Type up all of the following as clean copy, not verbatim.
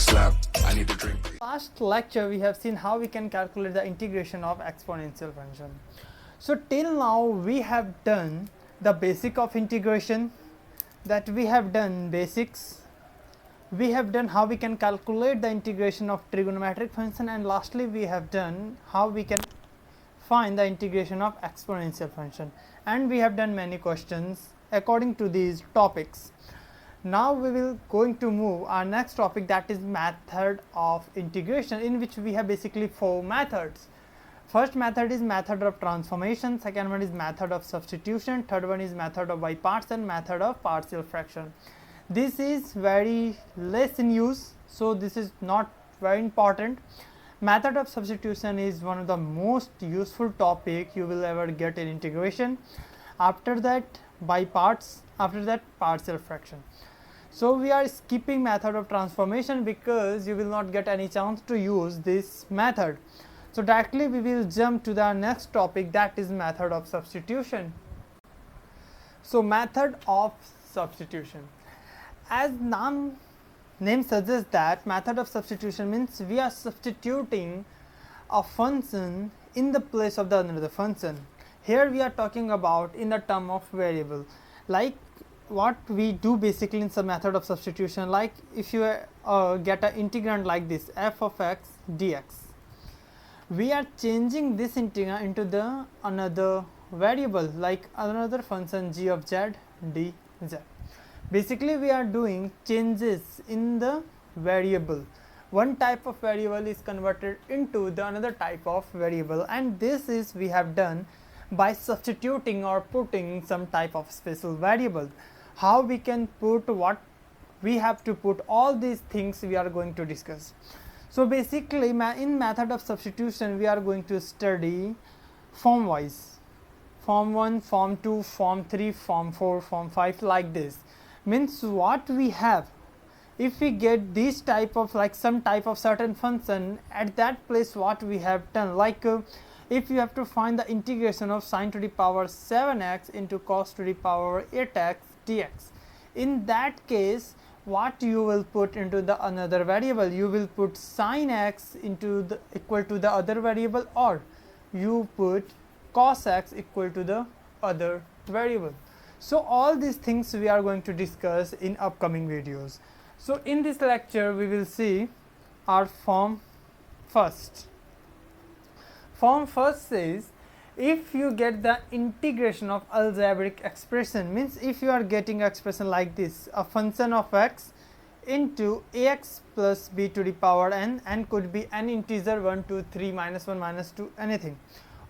slap. I need to drink. Last lecture we have seen how we can calculate the integration of exponential function. So till now we have done the basic of integration, that we have done basics, we have done how we can calculate the integration of trigonometric function, and lastly we have done how we can find the integration of exponential function, and we have done many questions according to these topics. Now we will going to move our next topic, that is method of integration, in which we have basically 4 methods. First method is method of transformation, second one is method of substitution, third one is method of by parts, and method of partial fraction. This is very less in use, so this is not very important. Method of substitution is one of the most useful topic you will ever get in integration. After that by parts, after that partial fraction. So we are skipping method of transformation because you will not get any chance to use this method. So directly we will jump to the next topic, that is method of substitution. So method of substitution, as name suggests, that method of substitution means we are substituting a function in the place of the another function. Here we are talking about in the term of variable, like what we do basically in some method of substitution. Like if you get an integrand like this, f of x dx, we are changing this integrand into the another variable, like another function g of z dz. Basically we are doing changes in the variable. One type of variable is converted into the another type of variable, and this is we have done by substituting or putting some type of special variable. How we can put, what we have to put, all these things we are going to discuss. So basically in method of substitution we are going to study form wise, form 1, form 2, form 3, form 4, form 5, like this. Means what we have, if we get this type of, like some type of certain function, at that place what we have done, like if you have to find the integration of sine to the power 7x into cos to the power 8x dx, in that case what you will put into the another variable, you will put sine x into the equal to the other variable, or you put cos x equal to the other variable. So all these things we are going to discuss in upcoming videos. So in this lecture we will see our form first. Form first says, if you get the integration of algebraic expression, means if you are getting expression like this, a function of x into ax plus b to the power n could be an integer 1, 2, 3, minus 1, minus 2, anything.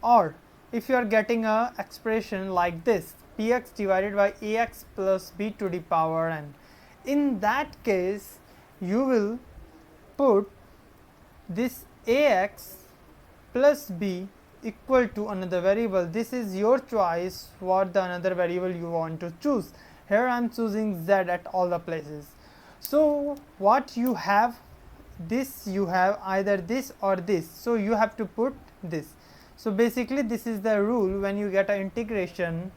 Or if you are getting a expression like this, px divided by ax plus b to the power n, in that case you will put this ax plus b equal to another variable. This is your choice what the another variable you want to choose. Here I am choosing z at all the places. So what you have, this you have either this or this, so you have to put this. So basically this is the rule when you get an integration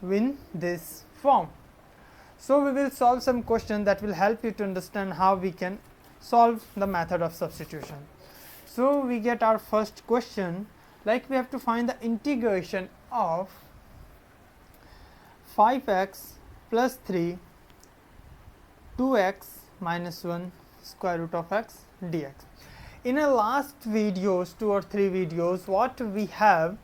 in this form. So we will solve some questions that will help you to understand how we can solve the method of substitution. So we get our first question, like we have to find the integration of 5x plus 3 2x minus 1 square root of x dx. In our last videos, 2 or 3 videos, what we have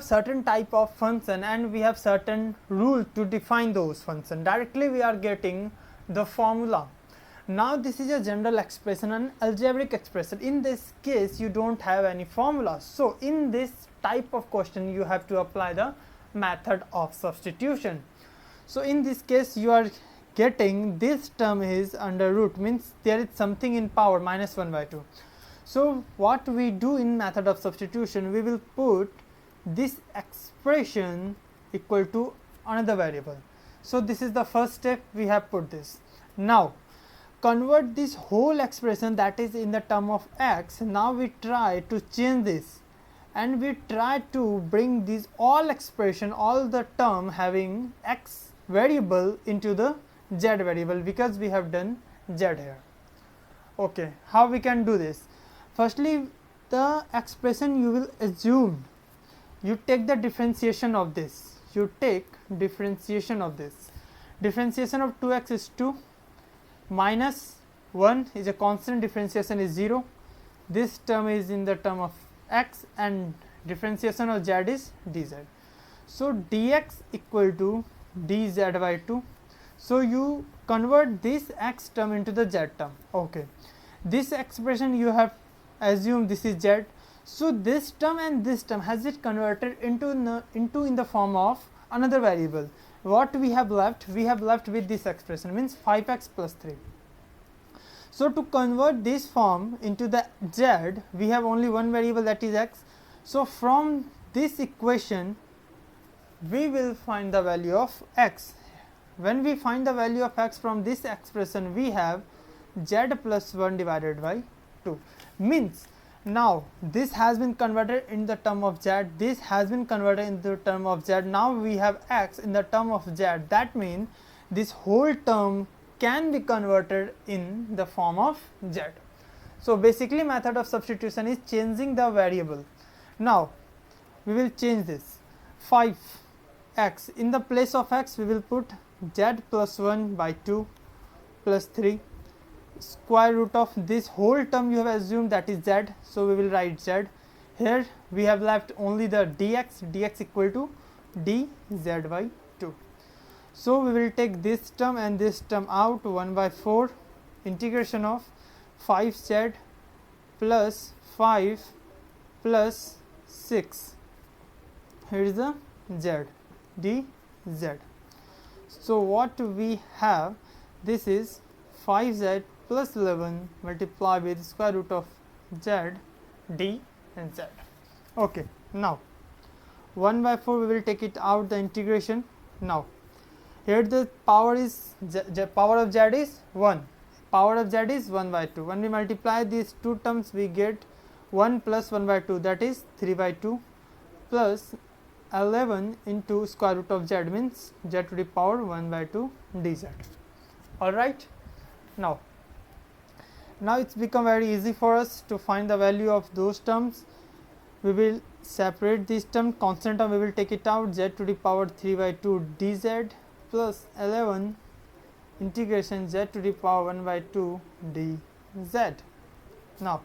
certain type of function and we have certain rule to define those function. Directly we are getting the formula. Now this is a general expression, an algebraic expression. In this case you don't have any formula. So in this type of question you have to apply the method of substitution. So in this case you are getting this term is under root, means there is something in power minus 1 by 2. So what we do in method of substitution, we will put this expression equal to another variable. So this is the first step, we have put this. Now convert this whole expression that is in the term of x. Now we try to change this and we try to bring these all expression, all the term having x variable into the z variable, because we have done z here. Okay, how we can do this? Firstly, the expression you will assume, you take the differentiation of this, differentiation of 2x is 2, minus 1 is a constant, differentiation is 0, this term is in the term of x, and differentiation of z is dz. So, dx equal to dz by 2. So, you convert this x term into the z term. Okay. This expression you have assumed this is z. So, this term and this term has it converted into in the form of another variable. What we have left? We have left with this expression, means 5x plus 3. So, to convert this form into the z, we have only one variable, that is x. So, from this equation we will find the value of x. When we find the value of x from this expression, we have z plus 1 divided by 2, means now this has been converted in the term of z, this has been converted in the term of z. Now, we have x in the term of z, that means this whole term can be converted in the form of z. So, basically method of substitution is changing the variable. Now, we will change this 5x, in the place of x we will put z plus 1 by 2 plus 3, square root of this whole term you have assumed, that is z. So, we will write z. Here we have left only the dx equal to dz by 2. So, we will take this term and this term out, 1 by 4 integration of 5z plus 5 plus 6, here is the z dz. So, what we have, this is 5z plus 11 multiplied with square root of z d and z. Okay. Now, 1 by 4 we will take it out the integration. Now, here the power is power of z is 1, power of z is 1 by 2. When we multiply these two terms, we get 1 plus 1 by 2, that is 3 by 2 plus 11 into square root of z, means z to the power 1 by 2 dz. All right. Now it's become very easy for us to find the value of those terms. We will separate this term, constant term we will take it out, z to the power 3 by 2 dz plus 11 integration z to the power 1 by 2 dz. Now,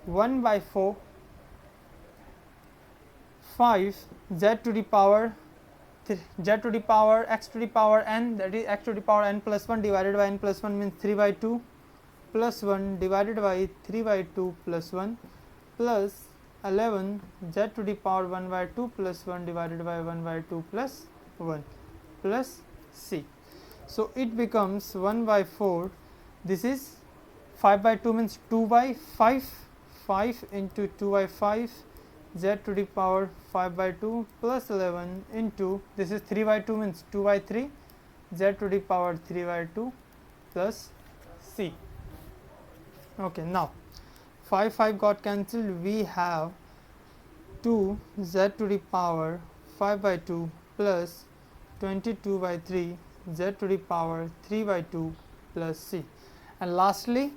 1 by 4 5 z to the power z to the power x to the power n, that is x to the power n plus 1 divided by n plus 1, means 3 by 2 plus 1 divided by 3 by 2 plus 1 plus 11 z to the power 1 by 2 plus 1 divided by 1 by 2 plus 1 plus c. So, it becomes 1 by 4, this is 5 by 2 means 2 by 5, 5 into 2 by 5 z to the power 5 by 2 plus 11 into, this is 3 by 2 means 2 by 3 z to the power 3 by 2 plus c. Okay. Now, 5 got cancelled, we have 2 z to the power 5 by 2 plus 22 by 3 z to the power 3 by 2 plus c. And lastly,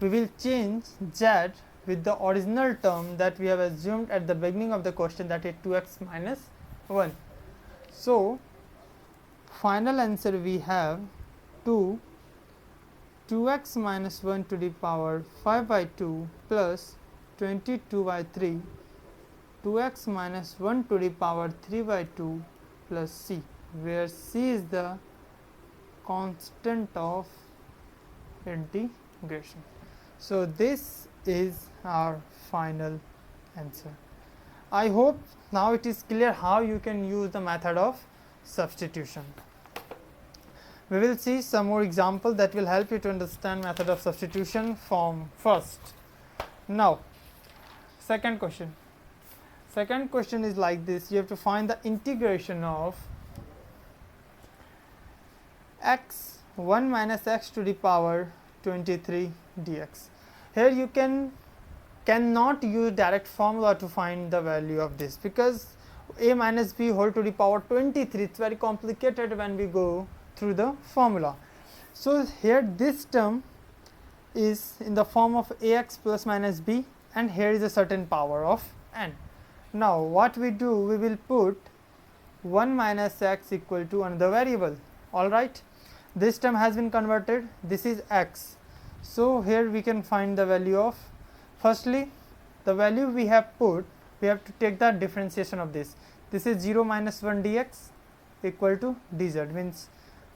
we will change z with the original term that we have assumed at the beginning of the question, that is 2x minus 1. So, final answer we have 2x minus 1 to the power 5 by 2 plus 22 by 3, 2x minus 1 to the power 3 by 2 plus c, where c is the constant of integration. So, this is our final answer. I hope now it is clear how you can use the method of substitution. We will see some more examples that will help you to understand method of substitution from first. Now, second question. Second question is like this: you have to find the integration of x 1 minus x to the power 23 dx. Here you cannot use direct formula to find the value of this, because a minus b whole to the power 23, it's very complicated when we go through the formula. So, here this term is in the form of ax plus minus b, and here is a certain power of n. Now what we do, we will put 1 minus x equal to another variable. Alright, this term has been converted, this is x. So here we can find the value of, firstly the value we have put, we have to take the differentiation of this. This is 0 minus 1 dx equal to dz, means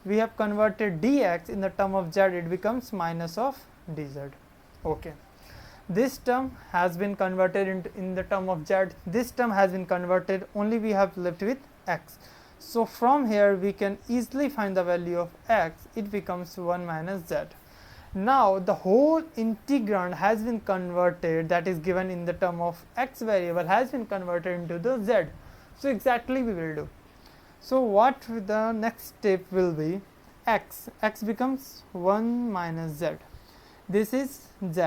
we have converted dx in the term of z, it becomes minus of dz. Okay, this term has been converted in the term of z, this term has been converted, only we have left with x. So from here we can easily find the value of x, it becomes 1 minus z. Now the whole integrand has been converted, that is given in the term of x variable, has been converted into the z. So exactly we will do. So what the next step will be, x becomes 1 minus z, this is z,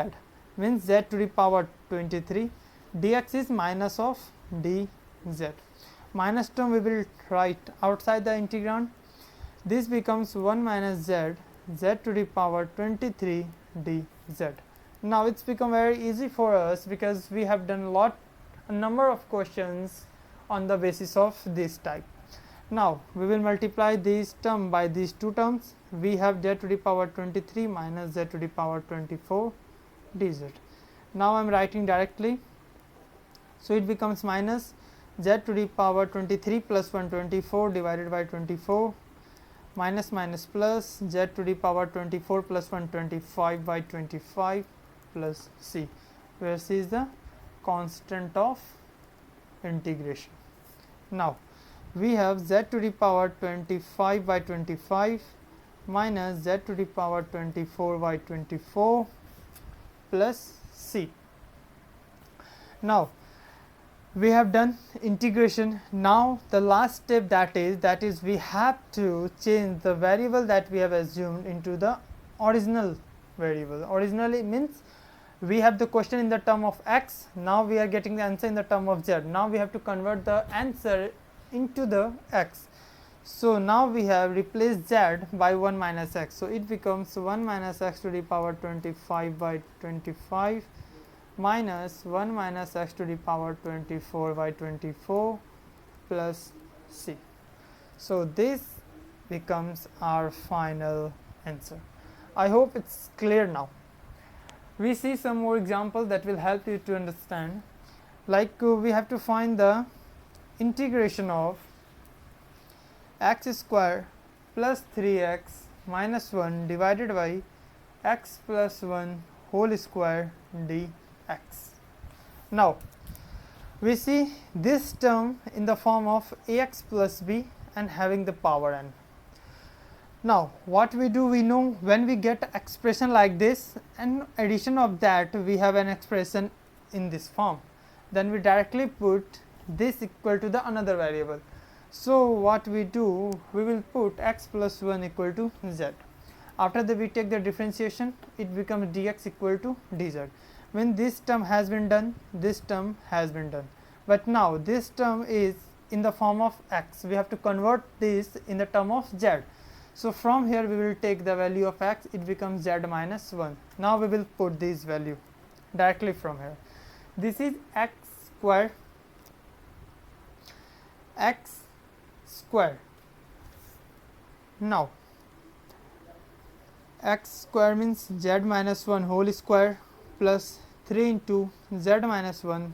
means z to the power 23, dx is minus of dz. Minus term we will write outside the integrand, this becomes 1 minus z, z to the power 23 dz. Now it's become very easy for us because we have done a number of questions on the basis of this type. Now we will multiply this term by these two terms, we have z to the power 23 minus z to the power 24 dz. Now I am writing directly, so it becomes minus z to the power 23 plus 124 divided by 24, minus minus plus z to the power 24 plus 125 by 25 plus c, where c is the constant of integration. Now we have z to the power 25 by 25 minus z to the power 24 by 24 plus c. Now we have done integration. Now the last step, that is we have to change the variable that we have assumed into the original variable. Originally means we have the question in the term of x, now we are getting the answer in the term of z. Now we have to convert the answer into the x. So now we have replaced z by 1 minus x. So it becomes 1 minus x to the power 25 by 25 minus 1 minus x to the power 24 by 24 plus c. So this becomes our final answer. I hope it's clear now. We see some more examples that will help you to understand. Like we have to find the integration of x square plus 3x minus 1 divided by x plus 1 whole square dx. Now we see this term in the form of ax plus b and having the power n. Now what we do, we know when we get expression like this, and addition of that we have an expression in this form, then we directly put this equal to the another variable. So what we do, we will put x plus 1 equal to z. After that we take the differentiation, it becomes dx equal to dz. When this term has been done, this term has been done, but now this term is in the form of x, we have to convert this in the term of z. So from here we will take the value of x, it becomes z minus 1. Now we will put this value directly from here. This is x square, x square. Now x square means z minus 1 whole square plus 3 into z minus 1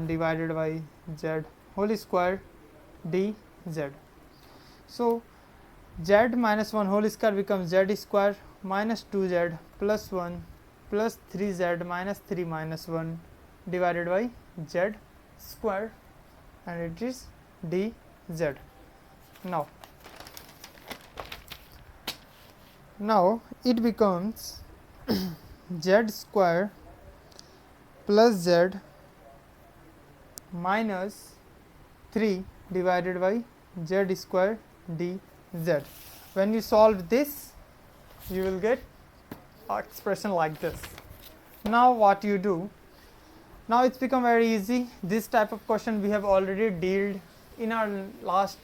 divided by z whole square dz. So z minus 1 whole square becomes z square minus 2z plus 1 plus 3z minus 3 minus 1 divided by z square, and it is dz. Now it becomes z square plus z minus 3 divided by z square dz. When you solve this, you will get an expression like this. Now what you do, now it's become very easy. This type of question we have already dealt in our last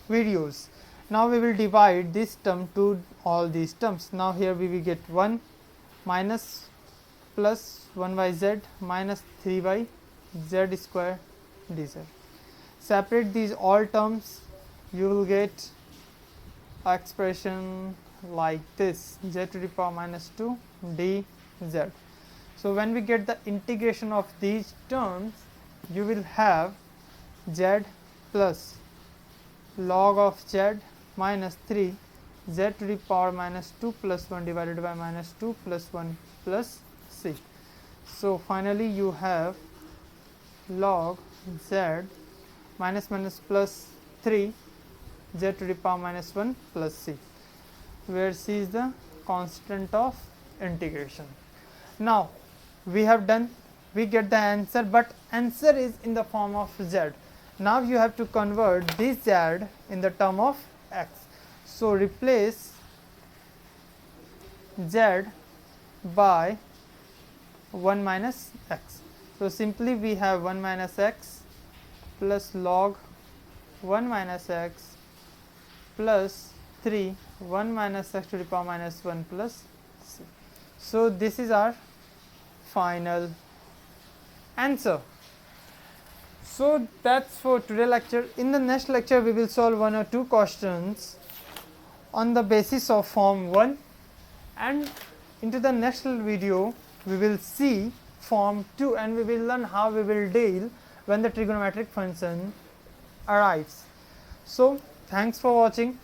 videos. Now we will divide this term to all these terms. Now here we will get 1 minus plus 1 by z minus 3 by z square dz. Separate these all terms, you will get expression like this, z to the power minus 2 dz. So when we get the integration of these terms, you will have z plus log of z minus 3 z to the power minus 2 plus 1 divided by minus 2 plus 1 plus c. So finally you have log z minus minus plus 3 z to the power minus 1 plus c, where c is the constant of integration. Now we have done, we get the answer, but answer is in the form of z. Now you have to convert this z in the term of x. So replace z by 1 minus x. So simply we have 1 minus x plus log 1 minus x plus 3 1 minus x to the power minus 1 plus c. So this is our final answer. So that's for today lecture. In the next lecture we will solve 1 or 2 questions on the basis of form 1, and into the next video we will see form 2 and we will learn how we will deal when the trigonometric function arrives. So thanks for watching.